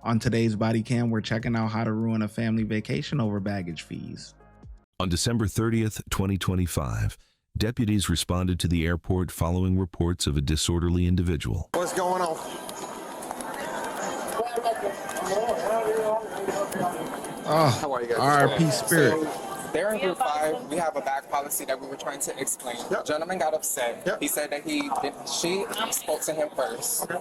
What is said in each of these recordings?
On today's Body Cam, we're checking out how to ruin a family vacation over baggage fees. On December 30th, 2025, deputies responded to the airport following reports of a disorderly individual. What's going on? Oh, How are you guys? RP Spirit. They're in group 5. We have a bag policy that we were trying to explain. Yep. The gentleman got upset. Yep. He said that she spoke to him first. Okay.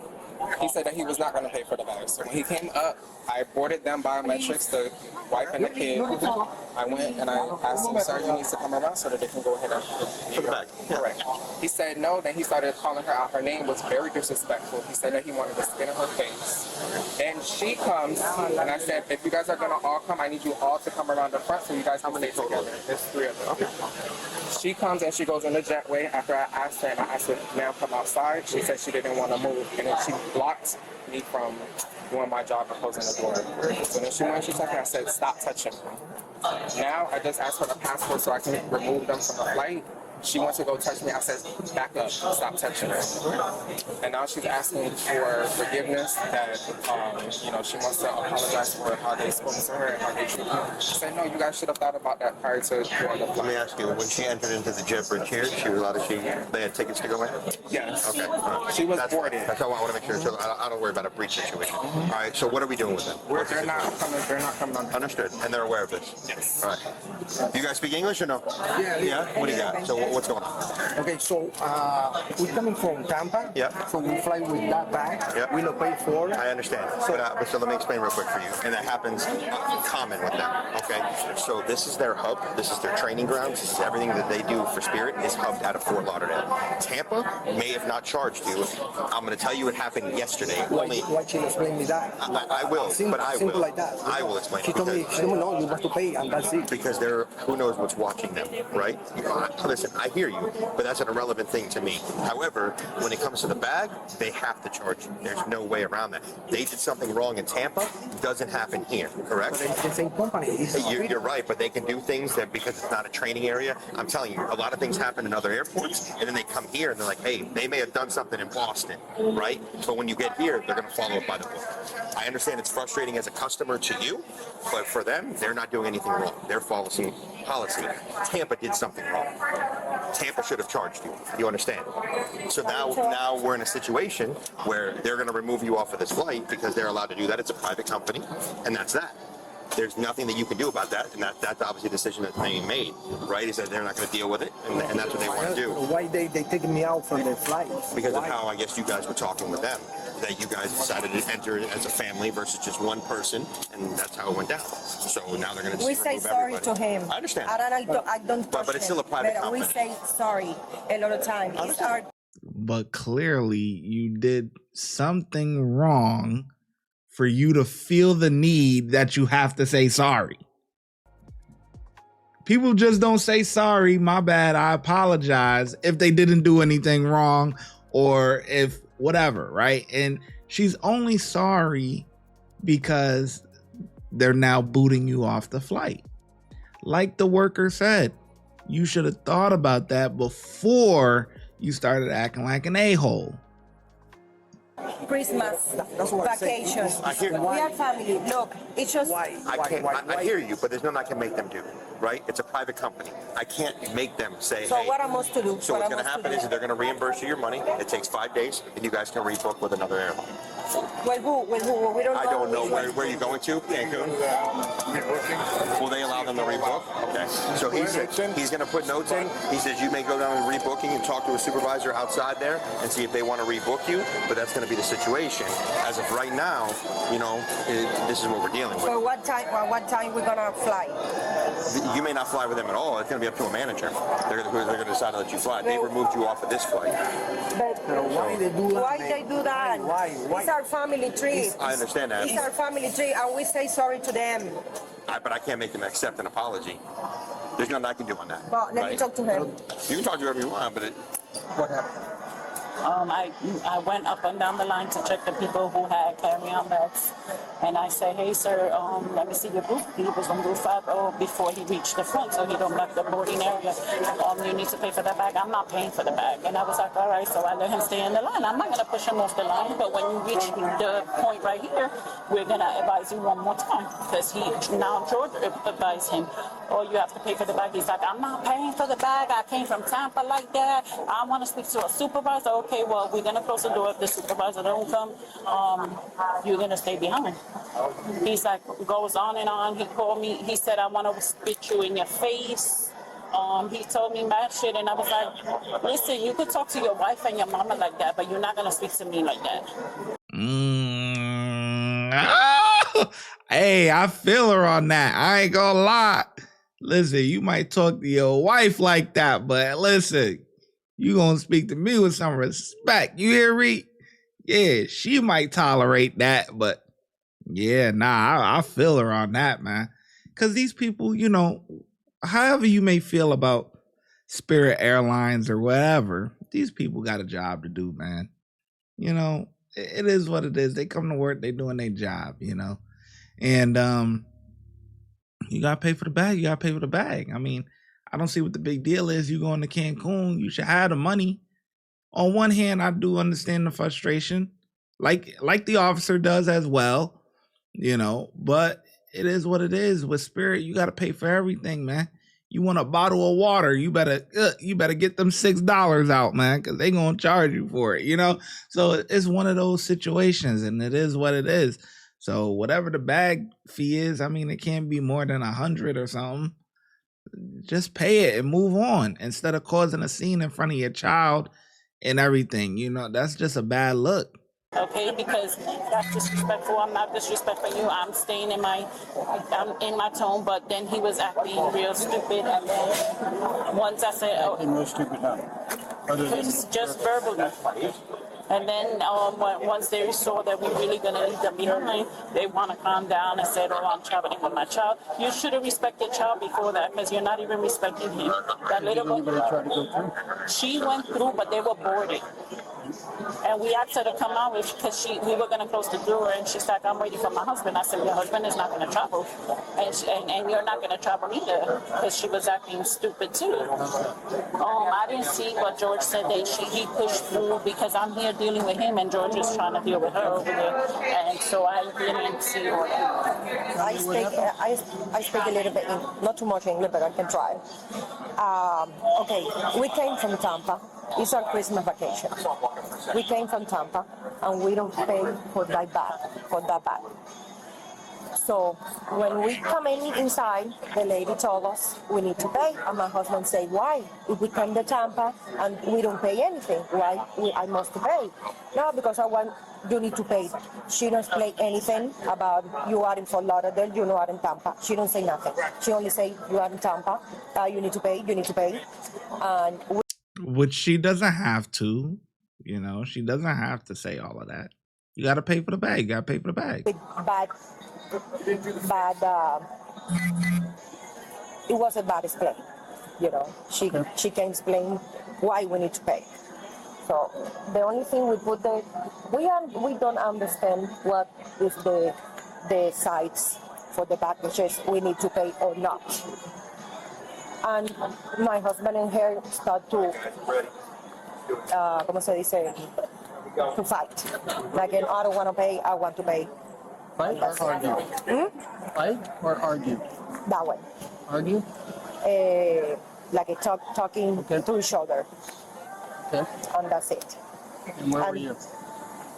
He said that he was not going to pay for the bag. So when he came up, I boarded them biometrics, the wife and the kid. I went and I asked him, sir, you need to come around so that they can go ahead and For the bag. Correct. He said no, then he started calling her out. Her name was very disrespectful. He said that he wanted to spit in her face. Then she comes, and I said, if you guys are going to all come, I need you all to come around the front so you guys can stay together. There's 3 of them. Okay. She comes and she goes in the Jetway. After I asked her, and I asked her, ma'am, come outside, she said she didn't want to move. And then she blocked me from doing my job and closing the door. So then she went, she took me, I said, stop touching me. Now I just asked for the passport so I can remove them from the flight. She wants to go touch me. I said, back up, stop touching her. And now she's asking for forgiveness that, she wants to apologize for how they spoke to her and how they treated her. She said, no, you guys should have thought about that prior to doing the flight. Let me ask you, when she entered into the jet bridge here, she was allowed to they had tickets to go in? Yes. Okay. All right. She was That's boarded. That's all I want to make sure. So I don't worry about a breach situation. All right. So what are we doing with them? They're not coming on. Understood. And they're aware of this? Yes. All right. You guys speak English or no? Yeah. What do you got? So what's going on? Okay, so we're coming from Tampa. Yep. So we fly with that bag. Yep. We don't pay for it. I understand. But so let me explain real quick for you. And that happens common with them. Okay. So this is their hub. This is their training grounds. This is everything that they do for Spirit is hubbed out of Fort Lauderdale. Tampa may have not charged you. I'm going to tell you what happened yesterday. Why she explain me that? I will, but I simple will. like that. I will explain. She told me, no, you have to pay, and that's it. Because who knows what's watching them, right? Listen, I hear you, but that's an irrelevant thing to me. However, when it comes to the bag, they have to charge you. There's no way around that. They did something wrong in Tampa, doesn't happen here, correct? But it's the same company. You're right, but they can do things that because it's not a training area. I'm telling you, a lot of things happen in other airports, and then they come here and they're like, hey, they may have done something in Boston, right? But when you get here, they're going to follow it by the book. I understand it's frustrating as a customer to you, but for them, they're not doing anything wrong. They're following policy. Tampa did something wrong. Tampa should have charged you. You understand? So now we're in a situation where they're going to remove you off of this flight because they're allowed to do that. It's a private company, and that's that. There's nothing that you can do about that, and that's obviously a decision that they made, right? Is that they're not going to deal with it, and that's what they want to do. Why they taking me out from the flight? Because of how I guess you guys were talking with them, that you guys decided to enter as a family versus just one person, and that's how it went down. So now they're going to We say sorry to him. I understand. I don't touch But it's still a private him. company. We say sorry a lot of times. It's our But clearly you did something wrong for you to feel the need that you have to say sorry. People just don't say sorry, my bad, I apologize, if they didn't do anything wrong or if whatever, right? And she's only sorry because they're now booting you off the flight. Like the worker said, you should have thought about that before you started acting like an a-hole. Christmas vacation. I hear- We are family. Look, it's just I hear you, but there's nothing I can make them do, right? It's a private company. I can't make them say, so hey. what am I supposed to do? So what's going to happen is that they're going to reimburse you your money. It takes 5 days, and you guys can rebook with another airline. With who? We don't know. I don't know where you're going to, Cancun. Will they allow them to rebook? Okay. So he's going to put notes in. He says you may go down and rebooking and talk to a supervisor outside there and see if they want to rebook you, but that's going to be the situation. As of right now, this is what we're dealing with. So what time we're gonna fly? You may not fly with them at all. It's going to be up to a manager. They're going to decide to let you fly. They removed you off of this flight. But Why they do that? why they do that? Why? It's our family trip. I understand that. It's our family trip, and we say sorry to them. But I can't make them accept an apology. There's nothing I can do on that. But let me right? talk to him. You can talk to whoever you want, but What happened? I went up and down the line to check the people who had carry-on bags. And I said, hey, sir, let me see your booth. He was on booth 5 before he reached the front, so he don't block the boarding area. You need to pay for the bag. I'm not paying for the bag. And I was like, all right, so I let him stay in the line. I'm not going to push him off the line, but when you reach the point right here, we're going to advise you one more time. Because now George advised him, oh, you have to pay for the bag. He's like, I'm not paying for the bag. I came from Tampa like that. I want to speak to a supervisor. Okay, well, we're going to close the door. If the supervisor don't come, you're going to stay behind. He's like, goes on and on. He called me. He said, I want to spit you in your face. He told me mad shit, and I was like, listen, you could talk to your wife and your mama like that, but you're not going to speak to me like that. Hey, I feel her on that. I ain't gonna lie. Listen, you might talk to your wife like that, but listen, you gonna speak to me with some respect. You hear me? Yeah, she might tolerate that, but yeah, nah, I feel her on that, man. Because these people, you know, however you may feel about Spirit Airlines or whatever, these people got a job to do, man. You know, it is what it is. They come to work, they doing their job, you know. And you gotta pay for the bag. You gotta pay for the bag. I mean, I don't see what the big deal is. You going to Cancun, you should have the money. On one hand, I do understand the frustration, like the officer does as well, you know. But it is what it is. With Spirit, you gotta pay for everything, man. You want a bottle of water, you better get them $6 out, man, because they gonna charge you for it, you know. So it's one of those situations, and it is what it is. So whatever the bag fee is, I mean, it can't be more than 100 or something. Just pay it and move on instead of causing a scene in front of your child and everything. You know, that's just a bad look. Okay, because that's disrespectful. I'm not disrespecting you. I'm staying in my tone, but then he was acting real stupid, and then once I said, "Oh, real stupid now." just verbally." And then once they saw that we're really going to leave them behind, they want to calm down and said, oh, I'm traveling with my child. You should have respected your child before that, because you're not even respecting him. That little girl, she went through, but they were boarded. And we asked her to come out because we were going to close the door, and she's like, I'm waiting for my husband. I said, your husband is not going to travel, and you're not going to travel either, because she was acting stupid too. I didn't see what George said that he pushed through, because I'm here dealing with him, and George is trying to deal with her over there, and so I didn't see all that. I speak a little bit, not too much English, but I can try. Okay, we came from Tampa. It's our Christmas vacation. We came from Tampa, and we don't pay for that bag. So when we come inside, the lady told us we need to pay, and my husband said, why? If we come to Tampa and we don't pay anything, why I must pay? No, because you need to pay. She don't explain anything about you are in Fort Lauderdale, you are in Tampa. She don't say nothing. She only say you are in Tampa, you need to pay. And which she doesn't have to, you know, she doesn't have to say all of that. You got to pay for the bag. You got to pay for the bag. But it was a bad explain, you know. She can explain why we need to pay. So the only thing we put there, we don't understand what is the sites for the packages we need to pay or not. And my husband and her start to, ¿cómo se dice? To fight. Like, I don't want to pay, I want to pay. Fight or argue? Fight or argue? That way. Argue? Like talking to each other. Okay. And that's it. And where were you?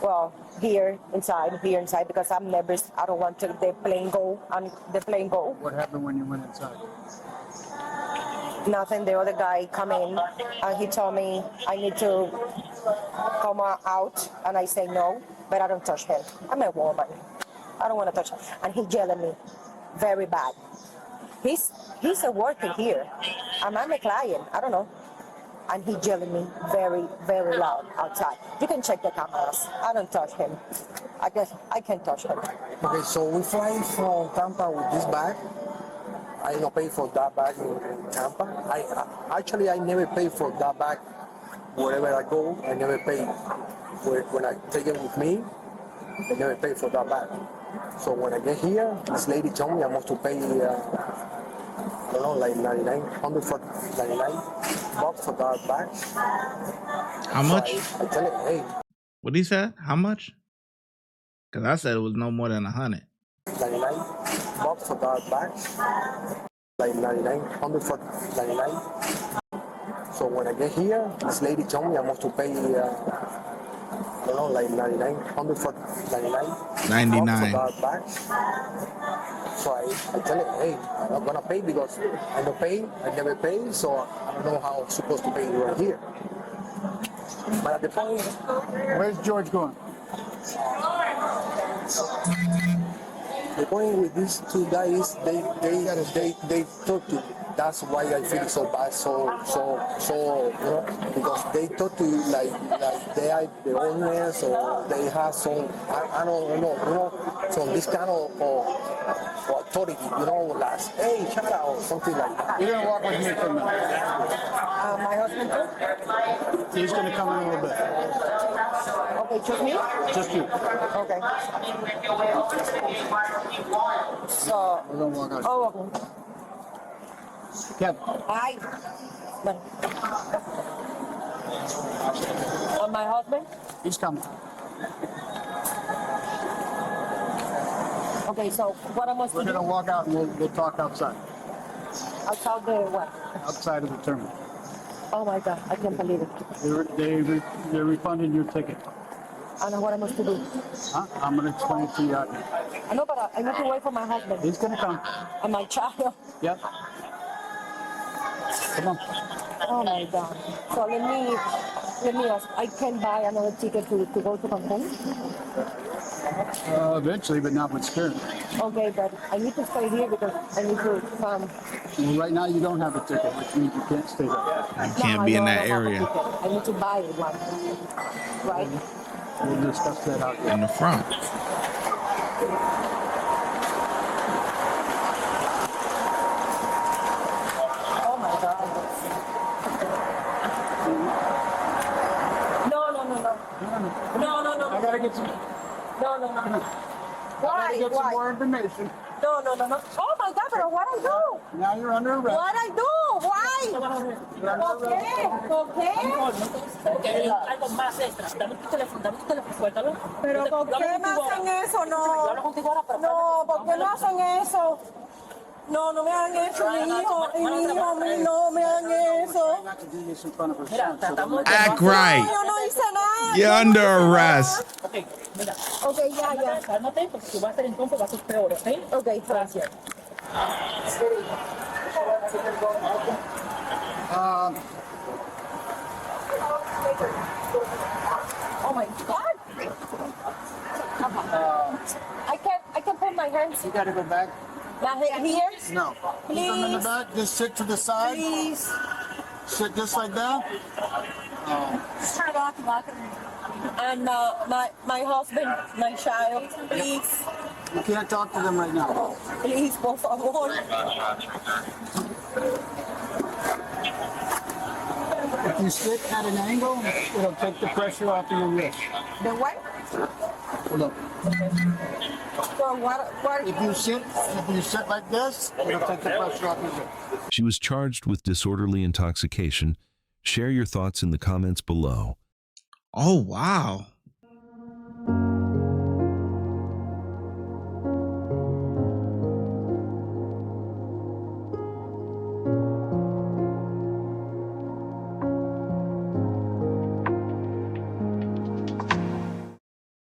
Well, here inside, because I'm nervous. I don't want the plane go. What happened when you went inside? Nothing. The other guy come in, and he told me I need to come out, and I say no, but I don't touch him. I'm a woman. I don't want to touch him. And he yelled at me very bad. He's a worker here, and I'm a client. I don't know. And he yelled at me very, very loud outside. You can check the cameras. I don't touch him. I guess I can't touch him. Okay, so we fly from Tampa with this bag. I don't pay for that bag in Tampa. I never pay for that bag wherever I go, I never pay. When I take it with me, I never pay for that bag. So when I get here, this lady told me I must to pay, I don't know, like 99 for 99 bucks for that bag. How much? So I tell her, hey. What he said? How much? Because I said it was no more than 100. 99 bucks for that bag. Like 99 for 99. So when I get here, this lady told me I must to pay, I don't know, like 99 for 99. 99. For that bag. So I tell her, hey, I'm not gonna pay because I don't pay, I never pay, so I don't know how I'm supposed to pay right here. But at the point, Where's George going? the point with these two guys, they talk to. That's why I feel so bad, so you know, because they talk to you like they are the owners or they have some I don't know, you know, so this kind of authority, you know, like hey, shut up or something like that. You're gonna walk with me for a minute. My husband too? He's gonna come in a little bit. Okay, just me? Just you. Okay. So, We're gonna walk out. oh, okay. Kevin. Hi. My husband? He's coming. Okay, so what am I We're supposed to gonna do? walk out and we'll talk outside. Outside the what? Outside of the terminal. Oh my God, I can't believe it. They're refunding your ticket. I know what I'm supposed to do. Huh? I'm gonna explain it to you. I know, but I need to wait for my husband He's gonna come. and my child. Yep. Come on. Oh my God. So let me ask. I can buy another ticket to go to Cancun. Eventually, but not with Spirit. Okay, but I need to stay here because I need to come. Well, right now you don't have a ticket, which means you can't stay there. You can't be in that area. I need to buy one. Right? We'll discuss that out there. In the front. Oh my God. No. I gotta get some. No. I gotta Why? get some more information. No. Oh my God, but what I do? Now you're under arrest. What I do? Why? ¿Por qué? ¿Por qué? Porque hay algo más extra. Dame tu teléfono, suéltalo. Pero ¿por qué me hacen eso? Yo hablo contigo ahora, pero No, ¿por qué no hacen eso? No me hagan eso, mi hijo, no me hagan eso. Not to do this in front of her mira, son, so tratamos de... Act right. Yo no hice nada. You're under arrest. Ok, mira. Ok, ya. Cálmate, porque si vas a hacer entonces va a ser peor, ¿ok? Ok, gracias. Oh my God. I can put my hands you gotta go back. here. No. Put them in the Please. back. Just sit to the side. Please. Sit just like that. And my husband, my child, please. You can't talk to them right now. Please, por favor. If you sit at an angle, it'll take the pressure off of your wrist. The what? Hold up. So what? If you sit like this, it'll take the pressure off your wrist. She was charged with disorderly intoxication. Share your thoughts in the comments below. Oh, wow.